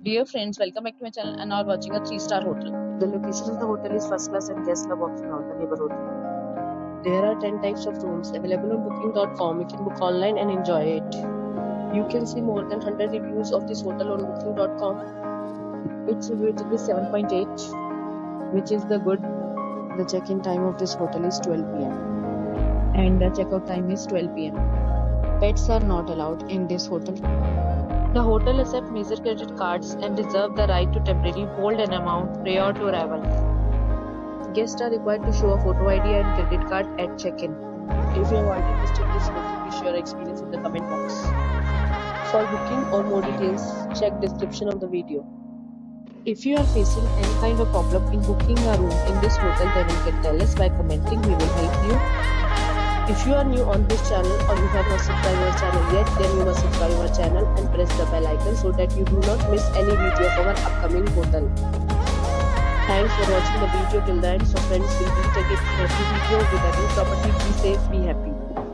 Dear friends, welcome back to my channel and are watching a 3-star hotel. The location of the hotel is first class and guests love walking around the neighborhood. There are 10 types of rooms available on booking.com. You can book online and enjoy it. You can see more than 100 reviews of this hotel on booking.com. It's rated with 7.8, which is the good. The check-in time of this hotel is 12 p.m. and the check-out time is 12 p.m. Pets are not allowed in this hotel. The hotel accepts major credit cards and reserves the right to temporarily hold an amount prior to arrival. Guests are required to show a photo ID and credit card at check-in. If you have already visited this hotel, please share your experience in the comment box. For booking or more details, check description of the video. If you are facing any kind of problem in booking a room in this hotel, then you can tell us by commenting. We will help you. If you are new on this channel or you have not subscribed our channel yet, then you must subscribe our channel and press the bell icon so that you do not miss any video of our upcoming hotel. Thanks for watching the video till the end. So friends, will meet again in every video with a new property. Be safe, be happy.